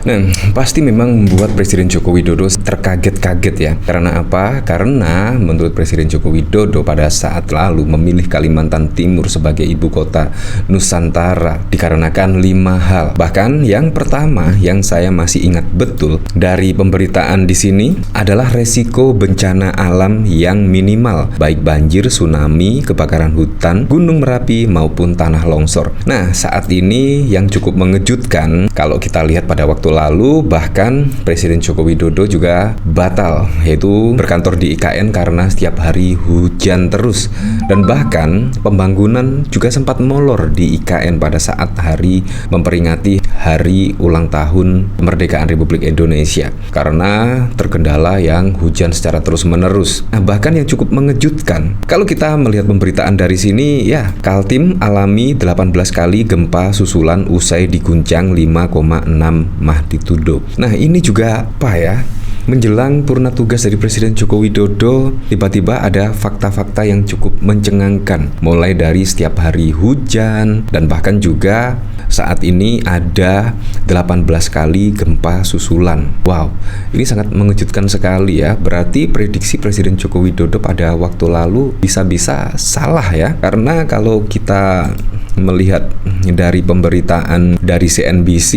Nah, pasti memang membuat Presiden Joko Widodo terkaget-kaget ya. Karena apa? Karena menurut Presiden Joko Widodo pada saat lalu memilih Kalimantan Timur sebagai ibu kota Nusantara dikarenakan 5 hal. Bahkan yang pertama yang saya masih ingat betul dari pemberitaan di sini adalah resiko bencana alam yang minimal, baik banjir, tsunami, kebakaran hutan, gunung Merapi maupun tanah longsor. Nah, saat ini yang cukup mengejutkan kalau kita lihat pada waktu lalu, bahkan Presiden Joko Widodo juga batal, yaitu berkantor di IKN karena setiap hari hujan terus. Dan bahkan pembangunan juga sempat molor di IKN pada saat hari memperingati hari ulang tahun kemerdekaan Republik Indonesia karena terkendala yang hujan secara terus-menerus. Nah, bahkan yang cukup mengejutkan, kalau kita melihat pemberitaan dari sini, ya, Kaltim alami 18 kali gempa susulan usai diguncang 5,6 magnitudo. Nah, ini juga apa ya? Menjelang purna tugas dari Presiden Joko Widodo, tiba-tiba ada fakta-fakta yang cukup mencengangkan. Mulai dari setiap hari hujan, dan bahkan juga saat ini ada 18 kali gempa susulan. Wow, ini sangat mengejutkan sekali ya. Berarti prediksi Presiden Joko Widodo pada waktu lalu bisa-bisa salah ya. Karena kalau kita melihat dari pemberitaan dari CNBC,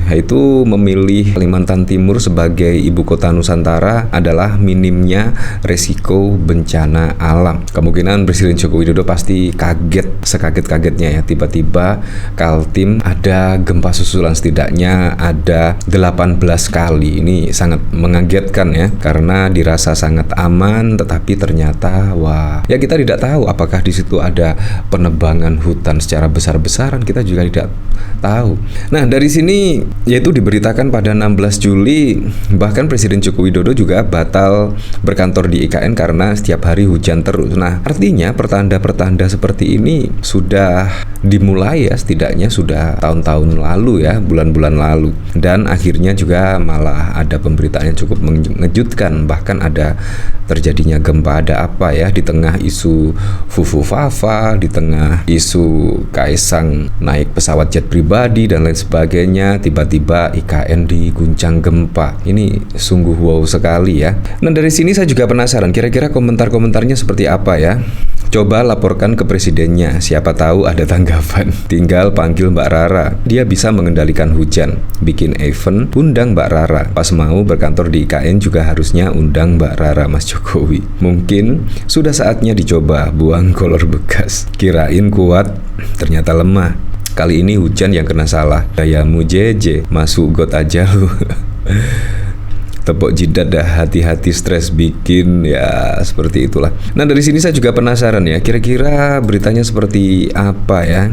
yaitu memilih Kalimantan Timur sebagai ibu kota Nusantara adalah minimnya resiko bencana alam. Kemungkinan Presiden Joko Widodo pasti kaget, sekaget-kagetnya ya, tiba-tiba Kaltim ada gempa susulan setidaknya ada 18 kali. Ini sangat mengagetkan ya, karena dirasa sangat aman, tetapi ternyata wah, ya kita tidak tahu apakah di situ ada penebangan hutan secara besar-besaran, kita juga tidak tahu. Nah, dari sini yaitu diberitakan pada 16 Juli bahkan Presiden Joko Widodo juga batal berkantor di IKN karena setiap hari hujan terus. Nah, artinya pertanda-pertanda seperti ini sudah dimulai ya, setidaknya sudah tahun-tahun lalu ya, bulan-bulan lalu. Dan akhirnya juga malah ada pemberitaan yang cukup mengejutkan, bahkan ada terjadinya gempa. Ada apa ya, di tengah isu Fufu Fafa, di tengah isu Kaisang naik pesawat jet pribadi dan lain sebagainya, tiba-tiba IKN diguncang gempa. Ini sungguh wow sekali ya. Nah, dari sini saya juga penasaran, kira-kira komentar-komentarnya seperti apa ya. Coba laporkan ke presidennya, siapa tahu ada tanggapan. Tinggal panggil Mbak Rara, dia bisa mengendalikan hujan. Bikin event, undang Mbak Rara. Pas mau berkantor di IKN juga harusnya undang Mbak Rara, Mas Jokowi. Mungkin sudah saatnya dicoba buang kolor bekas. Kirain kuat, ternyata lemah. Kali ini hujan yang kena salah. Gayamu JJ, masuk got aja lu. Tepuk jidat dah, hati-hati stres bikin, ya seperti itulah. Nah, dari sini saya juga penasaran ya, kira-kira beritanya seperti apa ya.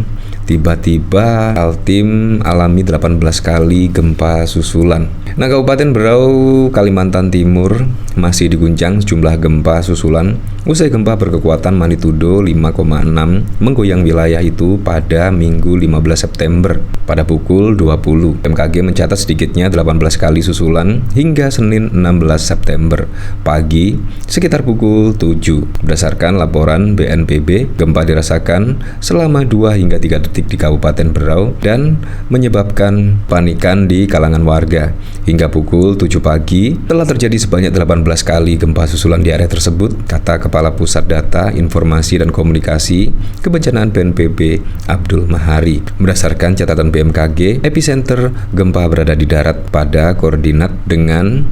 Tiba-tiba Kaltim alami 18 kali gempa susulan. Nah, Kabupaten Berau, Kalimantan Timur masih diguncang sejumlah gempa susulan usai gempa berkekuatan magnitudo 5,6 menggoyang wilayah itu pada Minggu 15 September pada pukul 20. BMKG mencatat sedikitnya 18 kali susulan hingga Senin 16 September pagi sekitar pukul 7. Berdasarkan laporan BNPB, gempa dirasakan selama 2 hingga 3 detik di Kabupaten Berau dan menyebabkan panikan di kalangan warga. Hingga pukul 7 pagi telah terjadi sebanyak 18 kali gempa susulan di area tersebut, kata Kepala Pusat Data, Informasi dan Komunikasi Kebencanaan BNPB Abdul Mahari. Berdasarkan catatan BMKG, epicenter gempa berada di darat pada koordinat dengan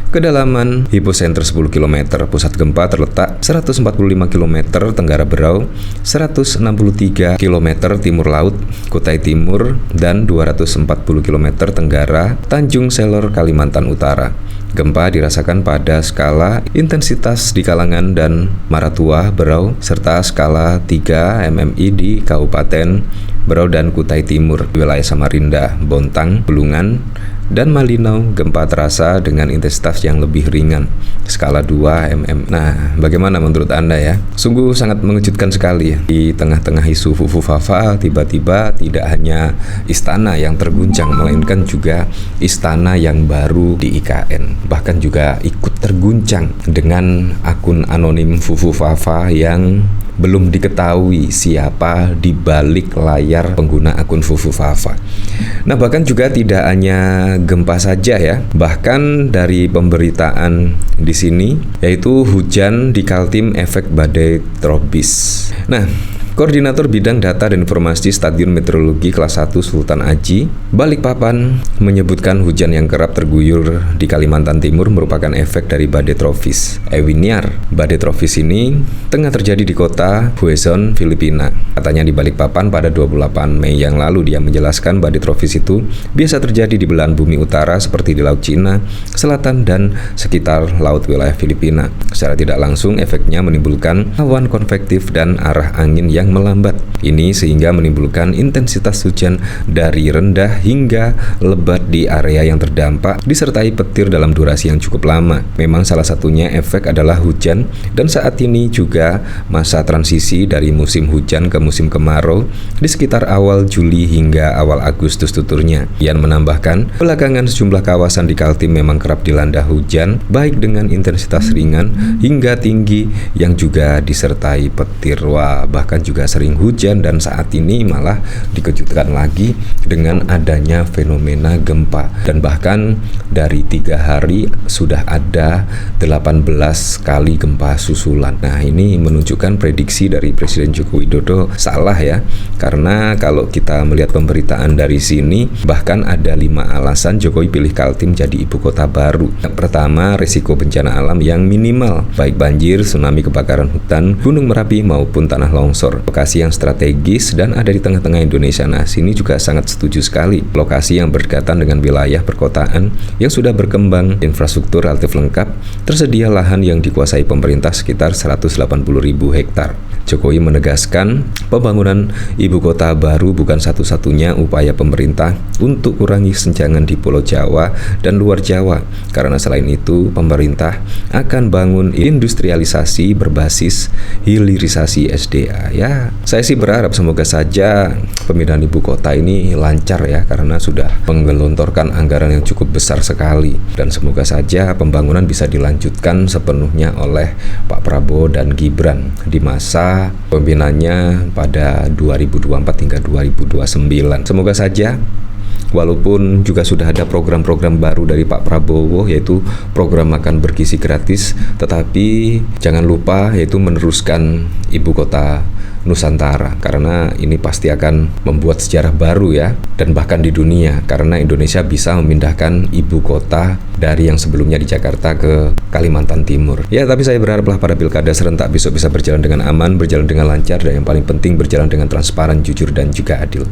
kedalaman hipocenter 10 km. Pusat gempa terletak 145 km Tenggara Berau, 163 km timur laut Kutai Timur, dan 240 km tenggara Tanjung Selor, Kalimantan Utara. Gempa dirasakan pada skala intensitas di Kalangan dan Maratua, Berau, serta skala 3 MMI di Kabupaten Berau dan Kutai Timur. Wilayah Samarinda, Bontang, Bulungan, dan Malinau gempa terasa dengan intensitas yang lebih ringan, skala 2 mm. Nah, bagaimana menurut Anda ya? Sungguh sangat mengejutkan sekali ya. Di tengah-tengah isu Fufu Fafa, tiba-tiba tidak hanya istana yang terguncang, melainkan juga istana yang baru di IKN. Bahkan juga ikut terguncang dengan akun anonim Fufu Fafa yang belum diketahui siapa di balik layar pengguna akun Fufu Fafa. Nah, bahkan juga tidak hanya gempa saja ya. Bahkan dari pemberitaan di sini yaitu hujan di Kaltim efek badai tropis. Nah, Koordinator Bidang Data dan Informasi Stasiun Meteorologi Kelas 1 Sultan Aji, Balikpapan, menyebutkan hujan yang kerap terguyur di Kalimantan Timur merupakan efek dari badai tropis Ewiniar. Badai tropis ini tengah terjadi di kota Quezon, Filipina. Katanya di Balikpapan pada 28 Mei yang lalu. Dia menjelaskan badai tropis itu biasa terjadi di belahan bumi utara seperti di Laut Cina, Selatan, dan sekitar laut wilayah Filipina. Secara tidak langsung efeknya menimbulkan awan konvektif dan arah angin yang melambat. Ini sehingga menimbulkan intensitas hujan dari rendah hingga lebat di area yang terdampak disertai petir dalam durasi yang cukup lama. Memang salah satunya efek adalah hujan, dan saat ini juga masa transisi dari musim hujan ke musim kemarau di sekitar awal Juli hingga awal Agustus tuturnya. Ian menambahkan, belakangan sejumlah kawasan di Kaltim memang kerap dilanda hujan baik dengan intensitas ringan hingga tinggi yang juga disertai petir. Wah, bahkan juga sering hujan, dan saat ini malah dikejutkan lagi dengan adanya fenomena gempa, dan bahkan dari 3 hari sudah ada 18 kali gempa susulan. Nah, ini menunjukkan prediksi dari Presiden Joko Widodo salah ya, karena kalau kita melihat pemberitaan dari sini bahkan ada 5 alasan Jokowi pilih Kaltim jadi ibu kota baru. Yang pertama, risiko bencana alam yang minimal, baik banjir, tsunami, kebakaran hutan, gunung Merapi maupun tanah longsor. Lokasi yang strategis dan ada di tengah-tengah Indonesia. Nah, sini juga sangat setuju sekali. Lokasi yang berdekatan dengan wilayah perkotaan yang sudah berkembang, infrastruktur relatif lengkap, tersedia lahan yang dikuasai pemerintah sekitar 180.000 hektar. Jokowi menegaskan, pembangunan ibu kota baru bukan satu-satunya upaya pemerintah untuk kurangi senjangan di Pulau Jawa dan luar Jawa. Karena selain itu, pemerintah akan bangun industrialisasi berbasis hilirisasi SDA. Ya, saya sih berharap semoga saja pemindahan ibu kota ini lancar ya, karena sudah menggelontorkan anggaran yang cukup besar sekali, dan semoga saja pembangunan bisa dilanjutkan sepenuhnya oleh Pak Prabowo dan Gibran di masa pembinaannya pada 2024 hingga 2029. Semoga saja. Walaupun juga sudah ada program-program baru dari Pak Prabowo, yaitu program makan bergizi gratis, tetapi jangan lupa yaitu meneruskan ibu kota Nusantara, karena ini pasti akan membuat sejarah baru ya, dan bahkan di dunia, karena Indonesia bisa memindahkan ibu kota dari yang sebelumnya di Jakarta ke Kalimantan Timur. Ya, tapi saya berharaplah pada pilkada serentak besok bisa berjalan dengan aman, berjalan dengan lancar, dan yang paling penting berjalan dengan transparan, jujur, dan juga adil.